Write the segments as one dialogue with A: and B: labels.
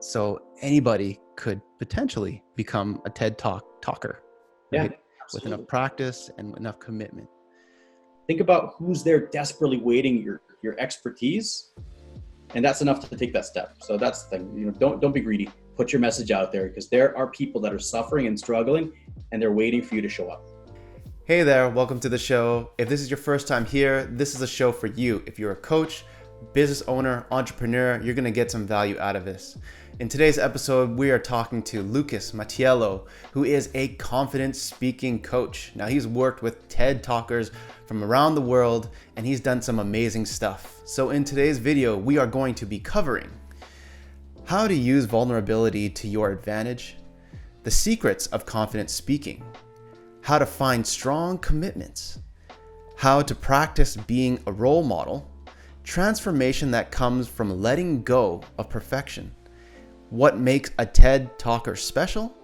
A: So anybody could potentially become a TED talker,
B: Yeah,
A: right? With enough
B: absolutely.
A: practice and enough commitment.
B: Think about who's there desperately waiting your expertise, and that's enough to take that step. So that's the thing. Don't be greedy. Put your message out there because there are people that are suffering and struggling, and they're waiting for you to show up.
A: Hey there, welcome to the show. If this is your first time here, this is a show for you. If you're a coach, business owner, entrepreneur, you're gonna get some value out of this. In today's episode, we are talking to Lucas Mattiello, who is a confident speaking coach. Now, he's worked with TED talkers from around the world, and he's done some amazing stuff. So in today's video, we are going to be covering how to use vulnerability to your advantage, the secrets of confident speaking, how to find strong commitments, how to practice being a role model, transformation that comes from letting go of perfection, what makes a TED talker special.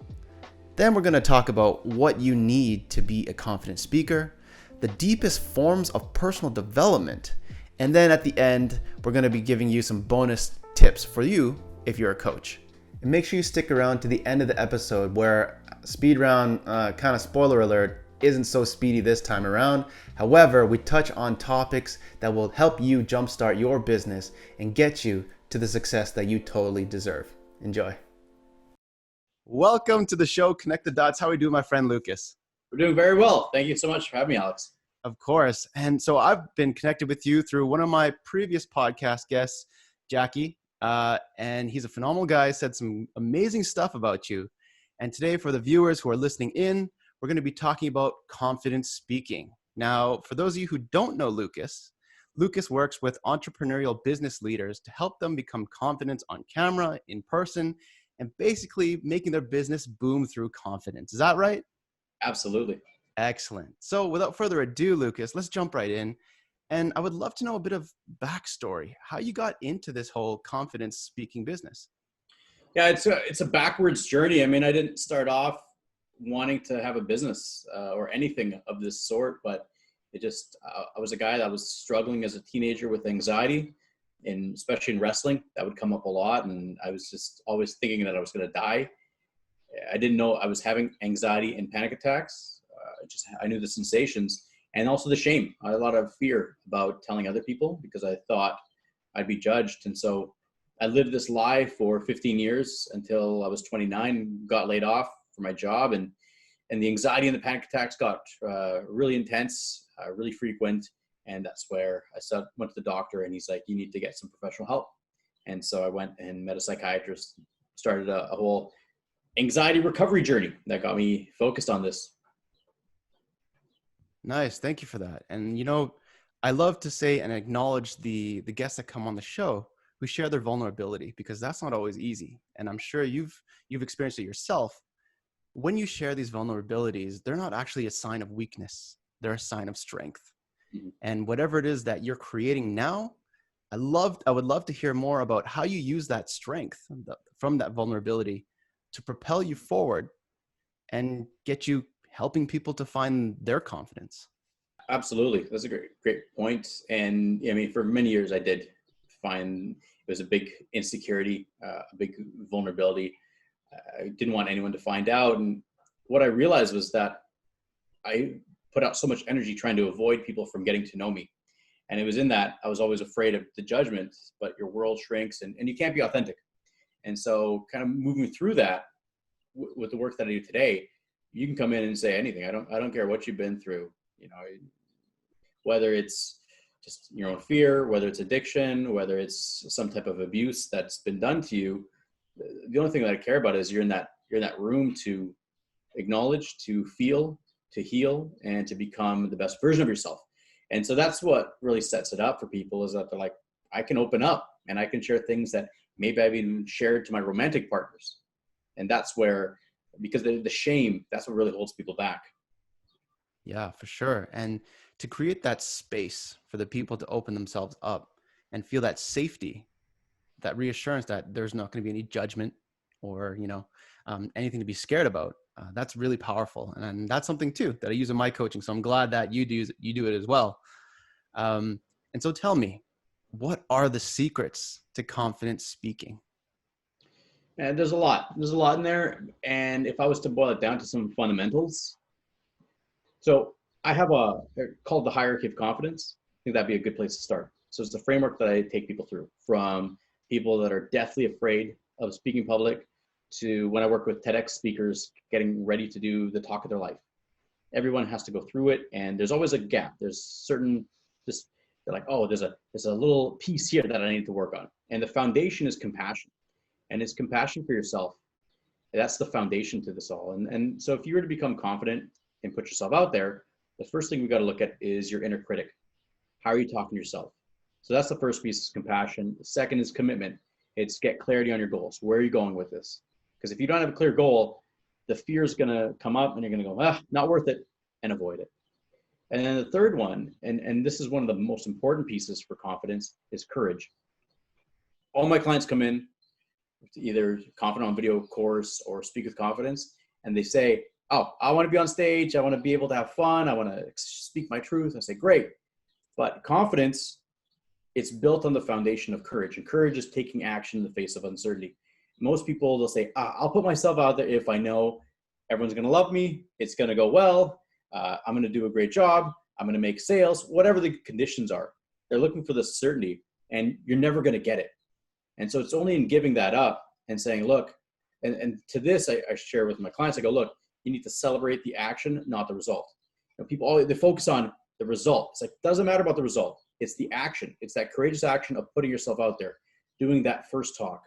A: Then we're going to talk about what you need to be a confident speaker, the deepest forms of personal development, and then at the end, we're going to be giving you some bonus tips for you if you're a coach. And make sure you stick around to the end of the episode where speed round, kind of spoiler alert, isn't so speedy this time around. However, we touch on topics that will help you jumpstart your business and get you to the success that you totally deserve. Enjoy. Welcome to the show, Connect the Dots. How are we doing, my friend Lucas?
B: We're doing very well. Thank you so much for having me, Alex.
A: Of course. And so I've been connected with you through one of my previous podcast guests, Jackie. And he's a phenomenal guy, said some amazing stuff about you. And today, for the viewers who are listening in, we're going to be talking about confident speaking. Now, for those of you who don't know Lucas, Lucas works with entrepreneurial business leaders to help them become confident on camera, in person, and basically making their business boom through confidence. Is that right?
B: Absolutely.
A: Excellent. So without further ado, Lucas, let's jump right in. And I would love to know a bit of backstory, how you got into this whole confidence speaking business.
B: Yeah, it's a backwards journey. I mean, I didn't start off wanting to have a business or anything of this sort, but I was a guy that was struggling as a teenager with anxiety, and especially in wrestling, that would come up a lot. And I was just always thinking that I was going to die. I didn't know I was having anxiety and panic attacks. I knew the sensations and also the shame. I had a lot of fear about telling other people because I thought I'd be judged. And so I lived this lie for 15 years until I was 29, got laid off for my job. And the anxiety and the panic attacks got really intense, really frequent. And that's where went to the doctor, and he's like, you need to get some professional help. And so I went and met a psychiatrist, started a whole anxiety recovery journey that got me focused on this.
A: Nice. Thank you for that. And, I love to say and acknowledge the guests that come on the show who share their vulnerability, because that's not always easy. And I'm sure you've experienced it yourself. When you share these vulnerabilities, they're not actually a sign of weakness. They're a sign of strength.
B: Mhm.
A: And whatever it is that you're creating now, I would love to hear more about how you use that strength from that vulnerability to propel you forward and get you helping people to find their confidence.
B: Absolutely. That's a great point. And I mean, for many years, I did find it was a big insecurity, a big vulnerability. I didn't want anyone to find out. And what I realized was that I put out so much energy trying to avoid people from getting to know me. And it was in that I was always afraid of the judgment, but your world shrinks and you can't be authentic. And so kind of moving through that with the work that I do today, you can come in and say anything. I don't care what you've been through, whether it's just your own fear, whether it's addiction, whether it's some type of abuse that's been done to you. The only thing that I care about is you're in that room to acknowledge, to feel, to heal, and to become the best version of yourself. And so that's what really sets it up for people, is that they're like, I can open up and I can share things that maybe I've even shared to my romantic partners. And that's where, because the shame, that's what really holds people back.
A: Yeah, for sure. And to create that space for the people to open themselves up and feel that safety, that reassurance that there's not going to be any judgment or, anything to be scared about. That's really powerful. And that's something too that I use in my coaching. So I'm glad that you do it as well. And so tell me, what are the secrets to confident speaking?
B: And there's a lot in there. And if I was to boil it down to some fundamentals, so I have a called the hierarchy of confidence. I think that'd be a good place to start. So it's the framework that I take people through, from people that are deathly afraid of speaking public to when I work with TEDx speakers getting ready to do the talk of their life. Everyone has to go through it, and there's always a gap. There's certain just they're like, oh, there's a little piece here that I need to work on. And the foundation is compassion, and it's compassion for yourself. That's the foundation to this all. And so if you were to become confident and put yourself out there, the first thing we got to look at is your inner critic. How are you talking to yourself? So that's the first piece, is compassion. The second is commitment. It's get clarity on your goals. Where are you going with this? Because if you don't have a clear goal, the fear is going to come up and you're going to go, not worth it, and avoid it. And then the third one, and this is one of the most important pieces for confidence, is courage. All my clients come in to either Confident on Video course or Speak with Confidence, and they say, oh, I want to be on stage. I want to be able to have fun. I want to speak my truth. I say, great. But confidence, it's built on the foundation of courage. And courage is taking action in the face of uncertainty. Most people, they'll say, I'll put myself out there if I know everyone's going to love me. It's going to go well. I'm going to do a great job. I'm going to make sales, whatever the conditions are. They're looking for the certainty, and you're never going to get it. And so it's only in giving that up and saying, look, and to this, I share with my clients, I go, look, you need to celebrate the action, not the result. You know, people always, they focus on the result. It's like, doesn't matter about the result. It's the action. It's that courageous action of putting yourself out there, doing that first talk.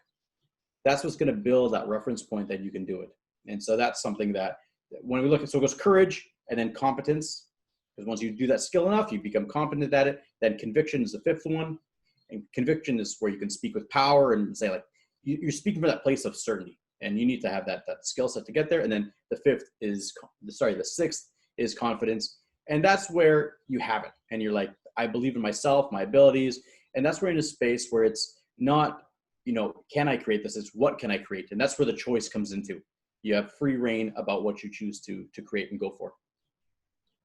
B: That's what's going to build that reference point that you can do it. And so that's something that when we look at, so it goes courage and then competence, because once you do that skill enough, you become competent at it. Then conviction is the fifth one. And conviction is where you can speak with power and say, like, you're speaking from that place of certainty, and you need to have that skill set to get there. And then the sixth is confidence. And that's where you have it. And you're like, I believe in myself, my abilities. And that's where you're in a space where it's not, can I create this? It's what can I create? And that's where the choice comes into. You have free reign about what you choose to create and go for.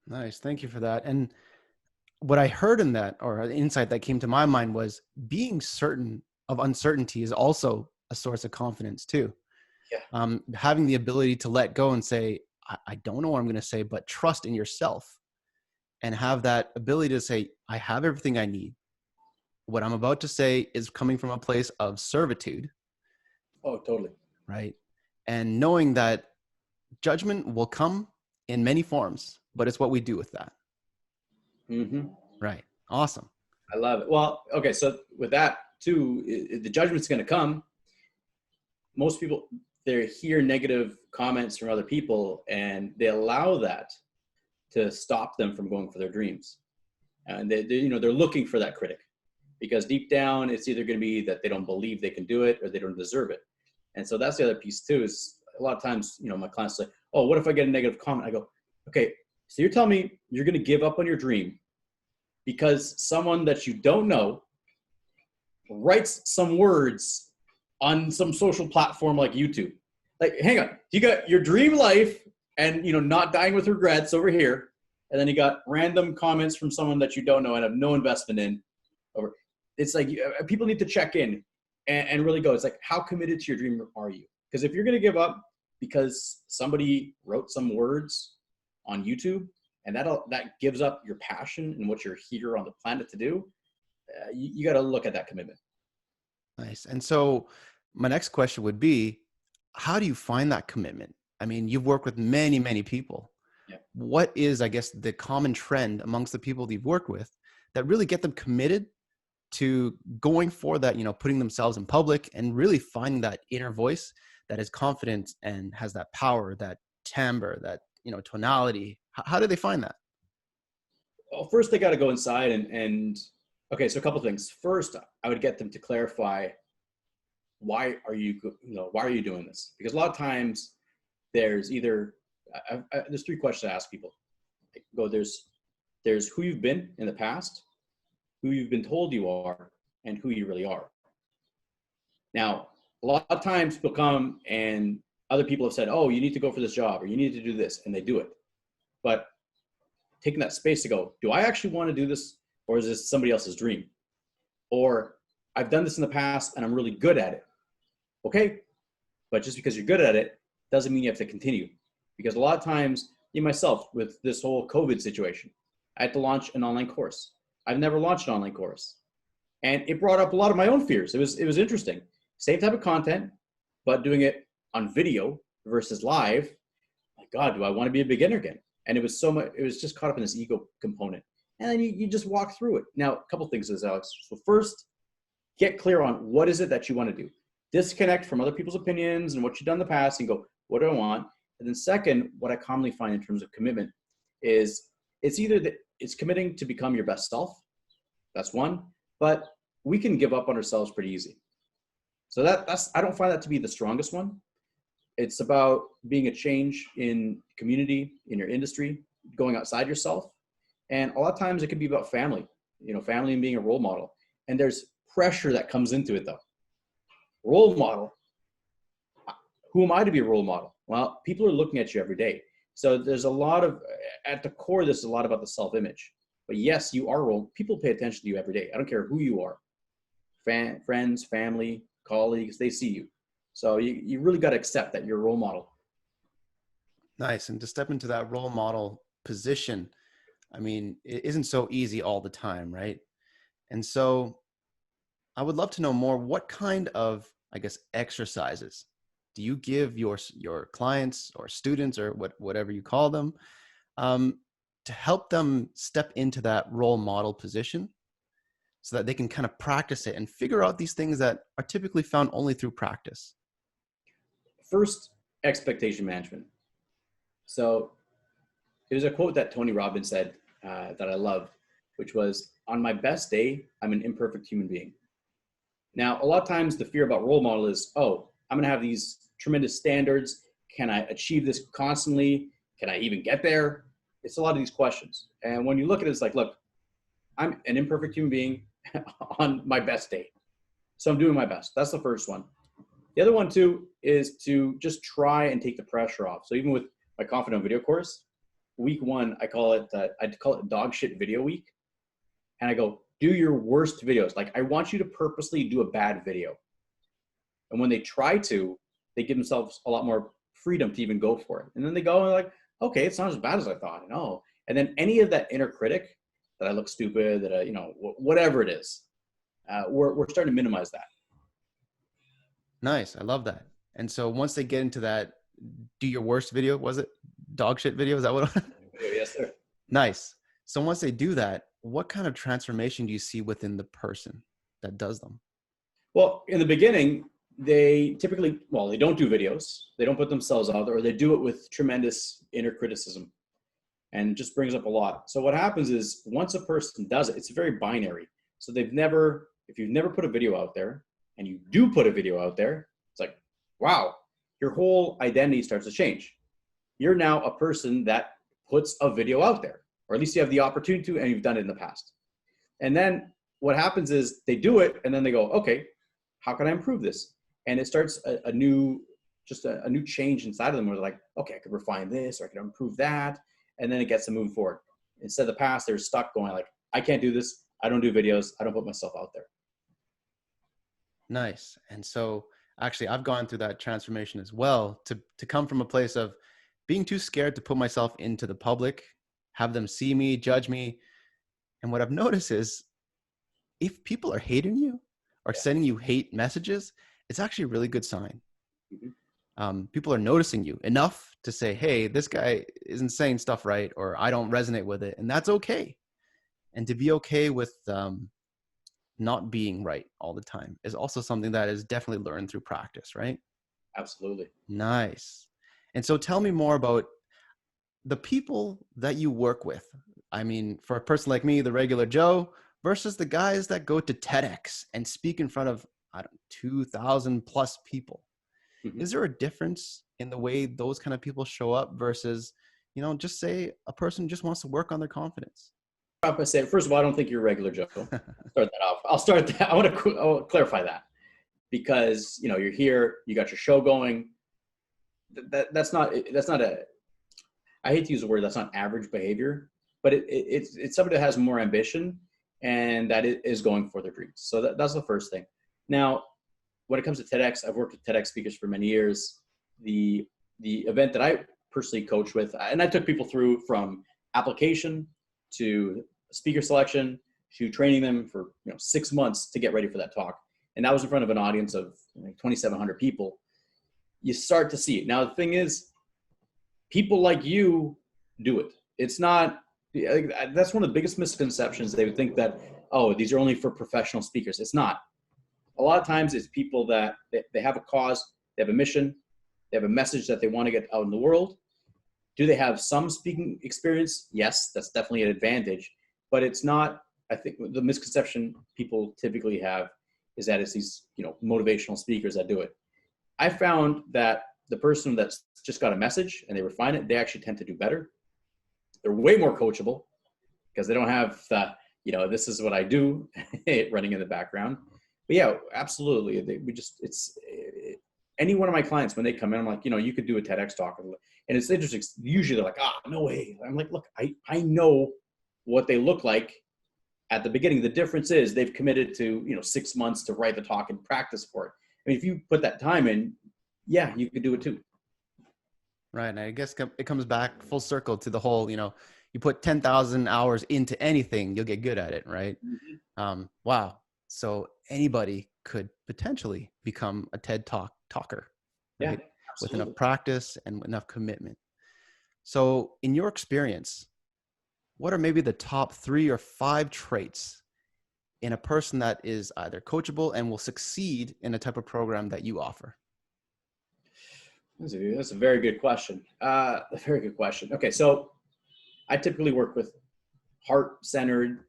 A: Nice. Thank you for that. And what I heard in that, or the insight that came to my mind, was being certain of uncertainty is also a source of confidence too.
B: Yeah.
A: Having the ability to let go and say, I don't know what I'm going to say, but trust in yourself, and have that ability to say, I have everything I need. What I'm about to say is coming from a place of servitude.
B: Oh, totally.
A: Right. And knowing that judgment will come in many forms, but it's what we do with that.
B: Mm-hmm.
A: Right. Awesome.
B: I love it. Well, okay. So with that too, the judgment's going to come. Most people, they hear negative comments from other people, and they allow that to stop them from going for their dreams. And they're looking for that critic, because deep down, it's either going to be that they don't believe they can do it or they don't deserve it. And so that's the other piece too, is a lot of times, my clients say, oh, what if I get a negative comment? I go, okay, so you're telling me you're going to give up on your dream because someone that you don't know writes some words on some social platform like YouTube. Like, hang on, you got your dream life and, not dying with regrets over here. And then you got random comments from someone that you don't know and have no investment in. It's like people need to check in and really go, it's like, how committed to your dream are you? Because if you're going to give up because somebody wrote some words on YouTube, and that gives up your passion and what you're here on the planet to do, you got to look at that commitment.
A: Nice. And so my next question would be, how do you find that commitment? I mean, you've worked with many, many people.
B: Yeah.
A: What is, I guess, the common trend amongst the people that you've worked with that really get them committed to going for that, putting themselves in public and really finding that inner voice that is confident and has that power, that timbre, that, tonality? How do they find that?
B: Well, first they got to go inside and okay, so a couple things. First, I would get them to clarify, why are you doing this? Because a lot of times there's either there's three questions I ask people. There's who you've been in the past, who you've been told you are, and who you really are. Now, a lot of times people come and other people have said, oh, you need to go for this job or you need to do this, and they do it. But taking that space to go, do I actually want to do this, or is this somebody else's dream? Or I've done this in the past and I'm really good at it. Okay, But just because you're good at it doesn't mean you have to continue. Because a lot of times, myself, with this whole COVID situation, I had to launch an online course. I've never launched an online course. And it brought up a lot of my own fears. It was interesting. Same type of content, but doing it on video versus live. My God, do I want to be a beginner again? And it was so much, it was just caught up in this ego component. And then you just walk through it. Now, a couple things is, Alex. So first, get clear on what is it that you want to do. Disconnect from other people's opinions and what you've done in the past and go, what do I want? And then second, what I commonly find in terms of commitment is it's either that it's committing to become your best self. That's one, but we can give up on ourselves pretty easy. So that's, I don't find that to be the strongest one. It's about being a change in community, in your industry, going outside yourself. And a lot of times it can be about family, family and being a role model. And there's pressure that comes into it though. Role model. Who am I to be a role model? Well, people are looking at you every day. So there's a lot of, at the core, this is a lot about the self-image. But yes, you are role. People pay attention to you every day. I don't care who you are. Friends, family, colleagues, they see you. So you really got to accept that you're a role model.
A: Nice. And to step into that role model position, I mean, it isn't so easy all the time, right? And so I would love to know more, what kind of, I guess, exercises do you give your clients or students or whatever you call them, to help them step into that role model position so that they can kind of practice it and figure out these things that are typically found only through practice?
B: First, expectation management. So there's a quote that Tony Robbins said that I loved, which was, on my best day, I'm an imperfect human being. Now, a lot of times the fear about role model is, oh, I'm going to have these tremendous standards. Can I achieve this constantly? Can I even get there? It's a lot of these questions. And when you look at it, it's like, look, I'm an imperfect human being on my best day. So I'm doing my best. That's the first one. The other one too is to just try and take the pressure off. So even with my Confident Video course, week one, I call it dog shit video week. And I go, do your worst videos. Like, I want you to purposely do a bad video. And when they try to, they give themselves a lot more freedom to even go for it. And then they go and like, okay, it's not as bad as I thought. No. And then any of that inner critic, that I look stupid, that I, whatever it is, we're starting to minimize that.
A: Nice. I love that. And so once they get into that, do your worst video, was it dog shit video? Is that what?
B: Yes, sir.
A: Nice. So once they do that, what kind of transformation do you see within the person that does them?
B: Well, in the beginning, they typically, they don't do videos. They don't put themselves out there, or they do it with tremendous inner criticism, and it just brings up a lot. So what happens is, once a person does it, it's very binary. So if you've never put a video out there and you do put a video out there, it's like, wow, your whole identity starts to change. You're now a person that puts a video out there, or at least you have the opportunity to, and you've done it in the past. And then what happens is they do it, and then they go, okay, how can I improve this? And it starts a new change inside of them, where they're like, okay, I could refine this, or I could improve that. And then it gets them moving forward. Instead of the past, they're stuck going like, I can't do this. I don't do videos. I don't put myself out there.
A: Nice. And so actually, I've gone through that transformation as well, to come from a place of being too scared to put myself into the public, have them see me, judge me. And what I've noticed is, if people are hating you or sending you hate messages, it's actually a really good sign. Mm-hmm. People are noticing you enough to say, hey, this guy isn't saying stuff right, or I don't resonate with it. And that's okay. And to be okay with not being right all the time is also something that is definitely learned through practice, right?
B: Absolutely.
A: Nice. And so tell me more about the people that you work with. I mean, for a person like me, the regular Joe, versus the guys that go to TEDx and speak in front of, 2,000 plus people. Mm-hmm. Is there a difference in the way those kind of people show up versus, just say a person just wants to work on their confidence?
B: I say, first of all, I don't think you're a regular Joe. Start that off. I'll start that. I want to clarify that, because you're here, you got your show going. That's not I hate to use the word, that's not average behavior, but it's somebody that has more ambition and that is going for their dreams. So that's the first thing. Now, when it comes to TEDx, I've worked with TEDx speakers for many years. The event that I personally coach with, and I took people through from application to speaker selection to training them for 6 months to get ready for that talk. And that was in front of an audience of 2,700 people. You start to see it. Now, the thing is, people like you do it. It's not, that's one of the biggest misconceptions. They would think that, oh, these are only for professional speakers. It's not. A lot of times it's people that they have a cause, they have a mission, they have a message that they want to get out in the world. Do they have some speaking experience? Yes, that's definitely an advantage, but it's not. I think the misconception people typically have is that it's these, motivational speakers that do it. I found that the person that's just got a message and they refine it, they actually tend to do better. They're way more coachable because they don't have the, this is what I do running in the background. But yeah, absolutely. Any one of my clients, when they come in, I'm like, you could do a TEDx talk. And it's interesting. Usually they're like, no way. I'm like, look, I know what they look like at the beginning. The difference is they've committed to, 6 months to write the talk and practice for it. I mean, if you put that time in, yeah, you could do it too.
A: Right. And I guess it comes back full circle to the whole, you put 10,000 hours into anything, you'll get good at it. Right.
B: Mm-hmm.
A: Wow. So anybody could potentially become a TED talker, right?
B: Yeah,
A: with enough practice and enough commitment. So in your experience, what are maybe the top 3 or 5 traits in a person that is either coachable and will succeed in a type of program that you offer?
B: That's a very good question. A very good question. Okay, so I typically work with heart-centered,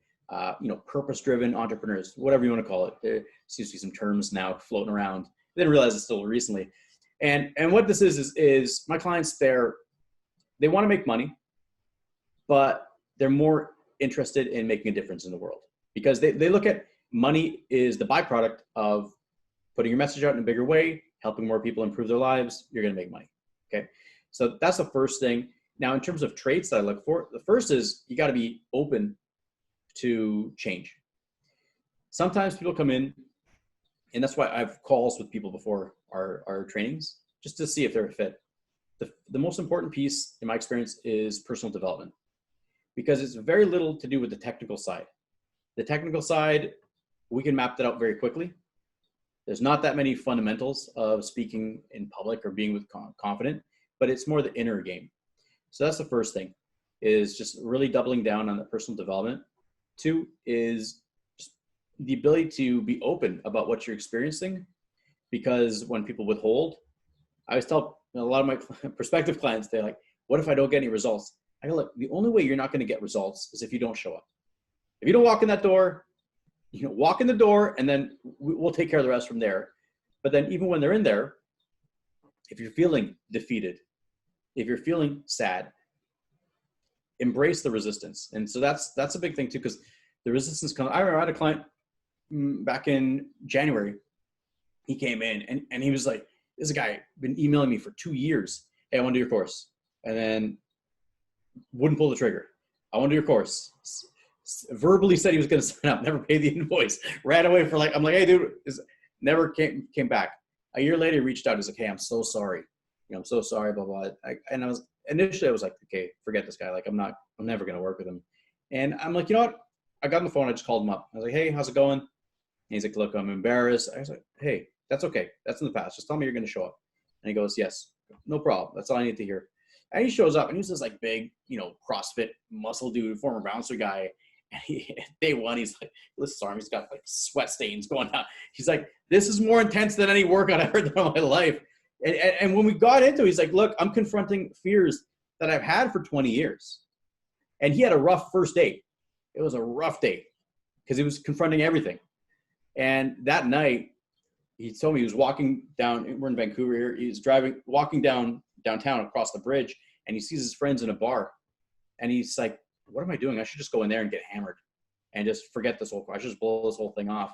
B: purpose-driven entrepreneurs, whatever you want to call it. There seems to be some terms now floating around. I didn't realize it still recently. And what this is my clients, they want to make money, but they're more interested in making a difference in the world because they look at money is the byproduct of putting your message out in a bigger way, helping more people improve their lives. You're going to make money. Okay. So that's the first thing. Now, in terms of traits that I look for, the first is you got to be open to change. Sometimes people come in, and that's why I have calls with people before our trainings, just to see if they're a fit. The most important piece, in my experience, is personal development, because it's very little to do with the technical side. The technical side, we can map that out very quickly. There's not that many fundamentals of speaking in public or being with confident, but it's more the inner game. So that's the first thing, is just really doubling down on the personal development. 2 is just the ability to be open about what you're experiencing, because when people withhold, I always tell a lot of my prospective clients, they're like, what if I don't get any results? I go, look, the only way you're not going to get results is if you don't show up. If you don't walk in that door, walk in the door, and then we'll take care of the rest from there. But then even when they're in there, if you're feeling defeated, if you're feeling sad, embrace the resistance. And so that's a big thing too, because the resistance comes. I remember I had a client back in January. He came in and he was like, this guy been emailing me for 2 years. Hey, I want to do your course. And then wouldn't pull the trigger. I want to do your course. Verbally said he was going to sign up, never pay the invoice. Ran away for I'm like, hey, dude, never came back. A year later, he reached out. He's like, hey, I'm so sorry. I'm so sorry, blah, blah. I was like, okay, forget this guy. I'm never going to work with him. And I'm like, you know what? I got on the phone. I just called him up. I was like, hey, how's it going? And he's like, look, I'm embarrassed. I was like, hey, that's okay. That's in the past. Just tell me you're going to show up. And he goes, yes, no problem. That's all I need to hear. And he shows up and he's this big, CrossFit muscle dude, former bouncer guy. And day one, he's like, listen, sorry, he's got sweat stains going on. He's like, this is more intense than any workout I've ever done in my life. And when we got into it, he's like, look, I'm confronting fears that I've had for 20 years. And he had a rough first date. It was a rough date because he was confronting everything. And that night, he told me he was walking down, we're in Vancouver here. He's walking downtown across the bridge, and he sees his friends in a bar. And he's like, what am I doing? I should just go in there and get hammered and just forget this whole, I should just blow this whole thing off.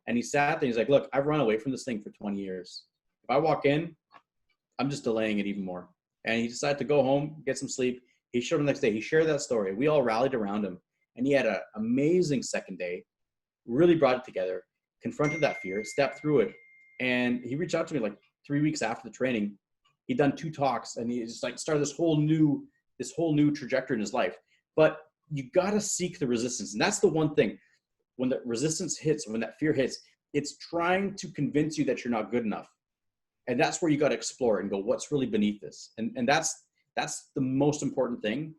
B: And he sat there, he's like, look, I've run away from this thing for 20 years. If I walk in, I'm just delaying it even more. And he decided to go home, get some sleep. He showed him the next day. He shared that story. We all rallied around him. And he had an amazing second day, really brought it together, confronted that fear, stepped through it. And he reached out to me like 3 weeks after the training. He'd done 2 talks, and he just like started this whole new trajectory in his life. But you got to seek the resistance. And that's the one thing. When the resistance hits, when that fear hits, it's trying to convince you that you're not good enough. And that's where you got to explore and go, what's really beneath this? And that's the most important thing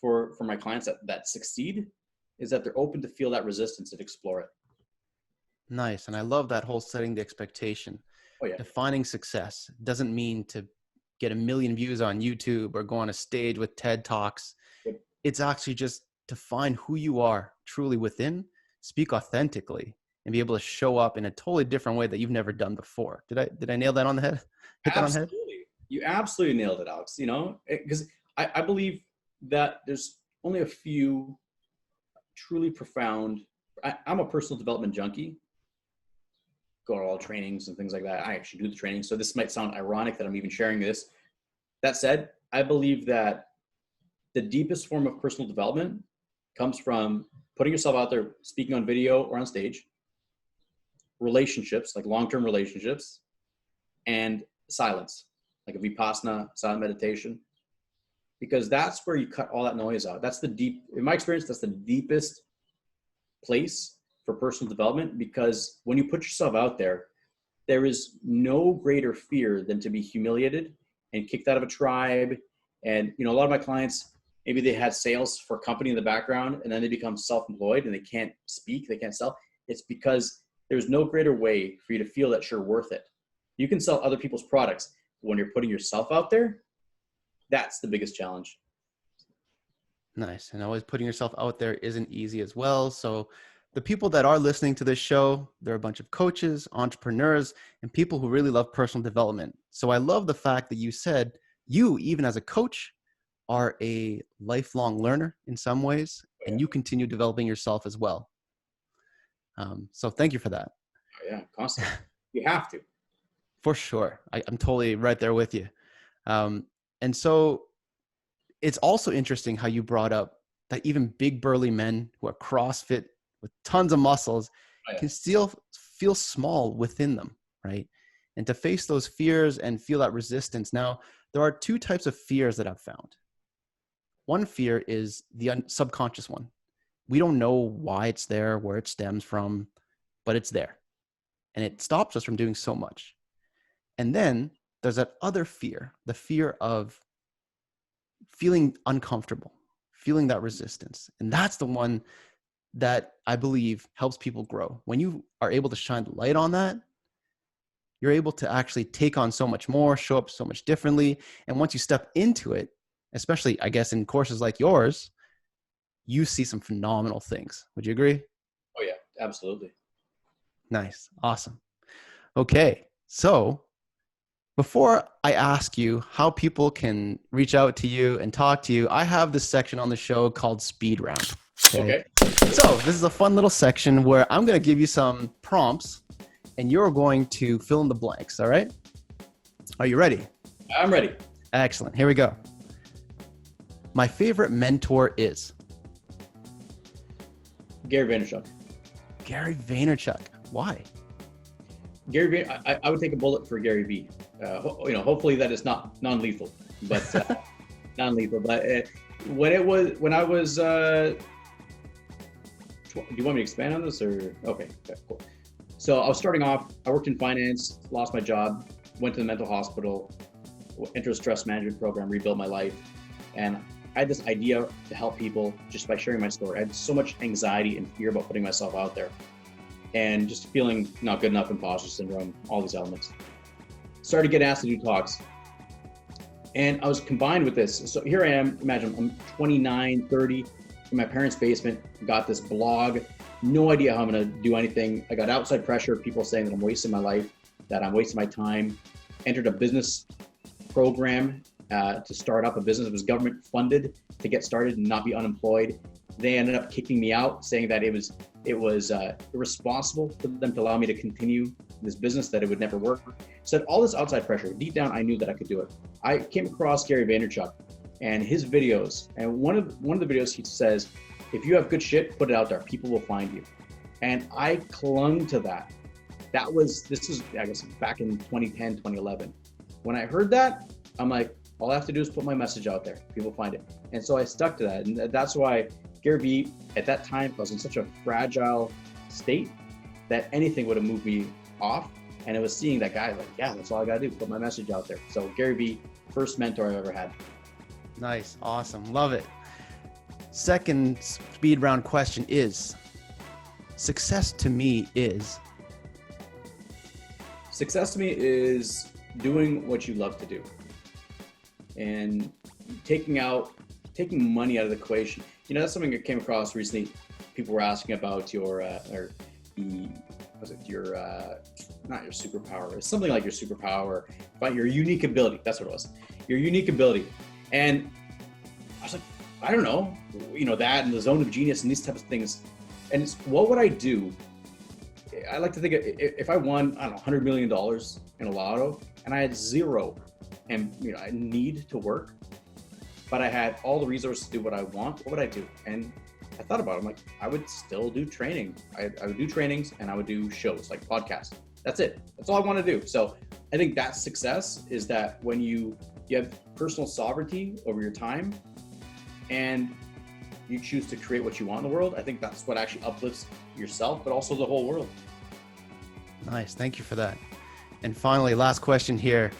B: for my clients that succeed, is that they're open to feel that resistance and explore it.
A: Nice. And I love that whole setting the expectation.
B: Oh yeah.
A: Defining success doesn't mean to get 1 million views on YouTube or go on a stage with TED Talks.
B: Yep.
A: It's actually just to find who you are truly within, speak authentically, and be able to show up in a totally different way that you've never done before. Did I nail that on the head? Hit that on the head?
B: You absolutely nailed it, Alex. You know, because I believe that there's only a few truly profound. I'm a personal development junkie. Go to all trainings and things like that. I actually do the training. So this might sound ironic that I'm even sharing this. That said, I believe that the deepest form of personal development comes from putting yourself out there, speaking on video or on stage, relationships, like long-term relationships, and silence, like a Vipassana, silent meditation, because that's where you cut all that noise out. In my experience, that's the deepest place for personal development, because when you put yourself out there, there is no greater fear than to be humiliated and kicked out of a tribe. And, you know, a lot of my clients, maybe they had sales for a company in the background, and then they become self-employed and they can't speak, they can't sell. It's because there's no greater way for you to feel that you're worth it. You can sell other people's products. When you're putting yourself out there, that's the biggest challenge.
A: Nice. And always putting yourself out there isn't easy as well. So the people that are listening to this show, they're a bunch of coaches, entrepreneurs, and people who really love personal development. So I love the fact that you said you, even as a coach, are a lifelong learner in some ways, and you continue developing yourself as well. So thank you for that.
B: Oh, yeah, constantly. You have to.
A: For sure. I'm totally right there with you. And so it's also interesting how you brought up that even big burly men who are CrossFit with tons of muscles can still feel small within them, right? And to face those fears and feel that resistance. Now, there are 2 types of fears that I've found. One fear is the subconscious one. We don't know why it's there, where it stems from, but it's there. And it stops us from doing so much. And then there's that other fear, the fear of feeling uncomfortable, feeling that resistance. And that's the one that I believe helps people grow. When you are able to shine the light on that, you're able to actually take on so much more, show up so much differently. And once you step into it, especially, I guess, in courses like yours, you see some phenomenal things. Would you agree?
B: Oh, yeah, absolutely.
A: Nice. Awesome. Okay. So before I ask you how people can reach out to you and talk to you, I have this section on the show called Speed Round. Okay. So this is a fun little section where I'm going to give you some prompts and you're going to fill in the blanks. All right. Are you ready?
B: I'm ready.
A: Excellent. Here we go. My favorite mentor is
B: Gary Vaynerchuk.
A: Gary Vaynerchuk. Why?
B: Gary, I would take a bullet for Gary V. Hopefully that is not non-lethal, but non-lethal. But when I was, do you want me to expand on this or? Okay, cool. So I was starting off. I worked in finance, lost my job, went to the mental hospital, entered a stress management program, rebuilt my life, and I had this idea to help people just by sharing my story. I had so much anxiety and fear about putting myself out there and just feeling not good enough, imposter syndrome, all these elements. Started getting asked to do talks. And I was combined with this. So here I am, imagine I'm 29, 30, in my parents' basement, got this blog, no idea how I'm gonna do anything. I got outside pressure, people saying that I'm wasting my life, that I'm wasting my time. Entered a business program to start up a business. It was government funded to get started and not be unemployed. They ended up kicking me out, saying that it was irresponsible for them to allow me to continue this business, that it would never work. So all this outside pressure, deep down, I knew that I could do it. I came across Gary Vaynerchuk and his videos. And one of the videos, he says, if you have good shit, put it out there. People will find you. And I clung to that. this is, I guess, back in 2010, 2011. When I heard that, I'm like, all I have to do is put my message out there. People find it. And so I stuck to that. And that's why Gary Vee, at that time, was in such a fragile state that anything would have moved me off. And it was seeing that guy like, yeah, that's all I got to do, put my message out there. So Gary Vee, first mentor I ever had.
A: Nice. Awesome. Love it. Second speed round question is, success to me is?
B: Success to me is doing what you love to do and taking money out of the equation. You know, that's something I came across recently. People were asking about not your superpower, it's something like your superpower, but your unique ability. That's what it was. Your unique ability. And I was like, I don't know, that and the zone of genius and these types of things. And it's, what would I do? I like to think if I won, I don't know, $100 million in a lotto and I had zero and, I need to work, but I had all the resources to do what I want, what would I do? And I thought about it. I'm like, I would still do training. I would do trainings and I would do shows like podcasts. That's it. That's all I want to do. So I think that success is that when you have personal sovereignty over your time and you choose to create what you want in the world, I think that's what actually uplifts yourself, but also the whole world.
A: Nice. Thank you for that. And finally, last question here.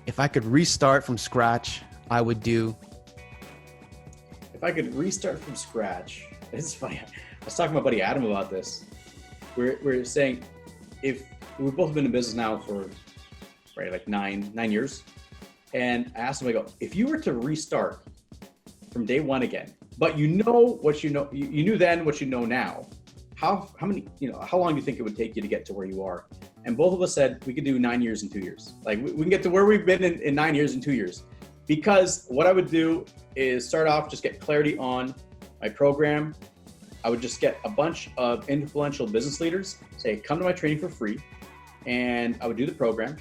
A: If I could restart from scratch, I would do.
B: If I could restart from scratch, it's funny. I was talking to my buddy Adam about this. We're saying, if we've both been in business now for like nine years, and I asked him, I go, if you were to restart from day one again, but you know what you know, you knew then what you know now, how long do you think it would take you to get to where you are? And both of us said we could do 9 years in 2 years. Like we can get to where we've been in 9 years in 2 years. Because what I would do is start off, just get clarity on my program. I would just get a bunch of influential business leaders, say, come to my training for free. And I would do the program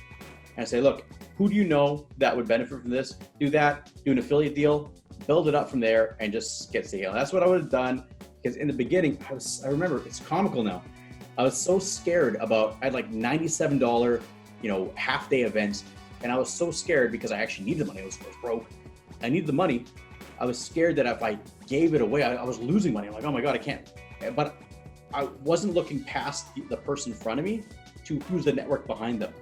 B: and say, look, who do you know that would benefit from this? Do that, do an affiliate deal, build it up from there and just get scale. And that's what I would have done. Because in the beginning, I remember, it's comical now. I was so scared about, I had like $97, half day events. And I was so scared because I actually needed the money. I was broke. I needed the money. I was scared that if I gave it away, I was losing money. I'm like, oh my God, I can't. But I wasn't looking past the person in front of me to who's the network behind them.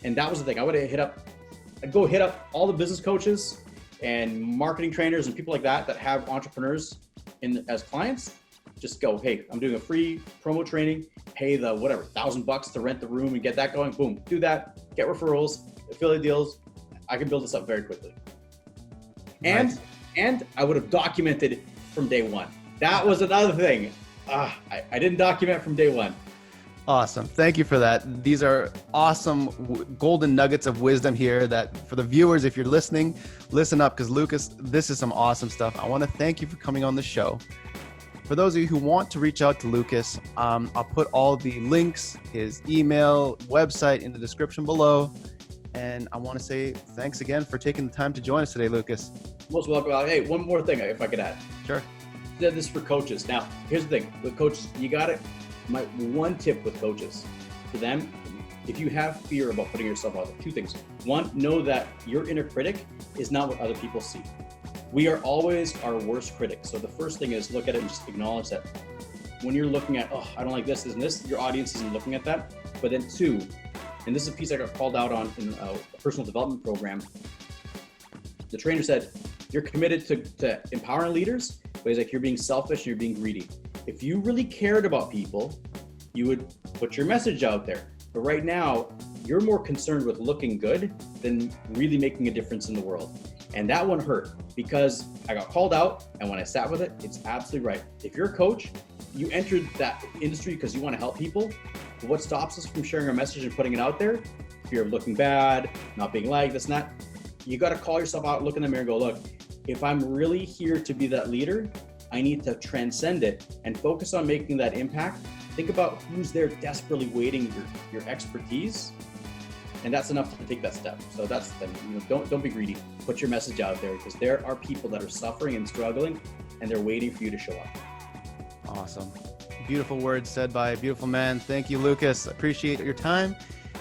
B: And that was the thing. I'd go hit up all the business coaches and marketing trainers and people like that have entrepreneurs as clients. Just go, hey, I'm doing a free promo training, pay the whatever, $1,000 to rent the room and get that going. Boom, do that, get referrals, affiliate deals. I can build this up very quickly.
A: Nice.
B: And I would have documented from day one. That was another thing. I didn't document from day one.
A: Awesome. Thank you for that. These are awesome golden nuggets of wisdom here that for the viewers, if you're listening, listen up, because Lucas, this is some awesome stuff. I want to thank you for coming on the show. For those of you who want to reach out to Lucas, I'll put all the links, his email, website in the description below. And I want to say thanks again for taking the time to join us today, Lucas.
B: Most welcome. Hey, one more thing, if I could add.
A: Sure.
B: This is for coaches. Now, here's the thing. With coaches, my one tip with coaches, to them, if you have fear about putting yourself out there, two things. One, know that your inner critic is not what other people see. We are always our worst critic. So the first thing is look at it and just acknowledge that. When you're looking at, I don't like this, isn't this? Your audience isn't looking at that. But then two, and this is a piece I got called out on in a personal development program. The trainer said, you're committed to empowering leaders, but he's like, you're being selfish and you're being greedy. If you really cared about people, you would put your message out there. But right now, you're more concerned with looking good than really making a difference in the world. And that one hurt because I got called out, and when I sat with it, it's absolutely right. If you're a coach, you entered that industry because you want to help people. But what stops us from sharing our message and putting it out there? Fear of looking bad, not being liked, this and that. You got to call yourself out, look in the mirror and go, look, if I'm really here to be that leader, I need to transcend it and focus on making that impact. Think about who's there desperately waiting your expertise. And that's enough to take that step. So that's the thing. Don't be greedy. Put your message out there because there are people that are suffering and struggling and they're waiting for you to show up.
A: Awesome. Beautiful words said by a beautiful man. Thank you, Lucas. Appreciate your time,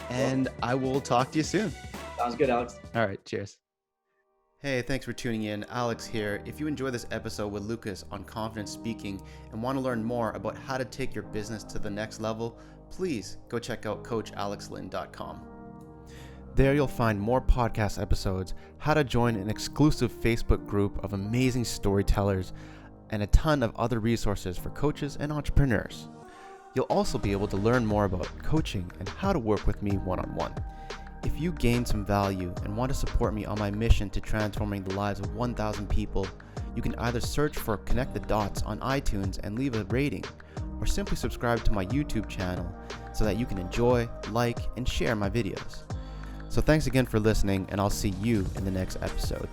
A: and I will talk to you soon.
B: Sounds good, Alex.
A: All right, cheers. Hey, thanks for tuning in. Alex here. If you enjoy this episode with Lucas on confident speaking and want to learn more about how to take your business to the next level, please go check out coachalexlynn.com. There you'll find more podcast episodes, how to join an exclusive Facebook group of amazing storytellers, and a ton of other resources for coaches and entrepreneurs. You'll also be able to learn more about coaching and how to work with me one-on-one. If you gain some value and want to support me on my mission to transforming the lives of 1,000 people, you can either search for Connect the Dots on iTunes and leave a rating, or simply subscribe to my YouTube channel so that you can enjoy, like, and share my videos. So thanks again for listening, and I'll see you in the next episode.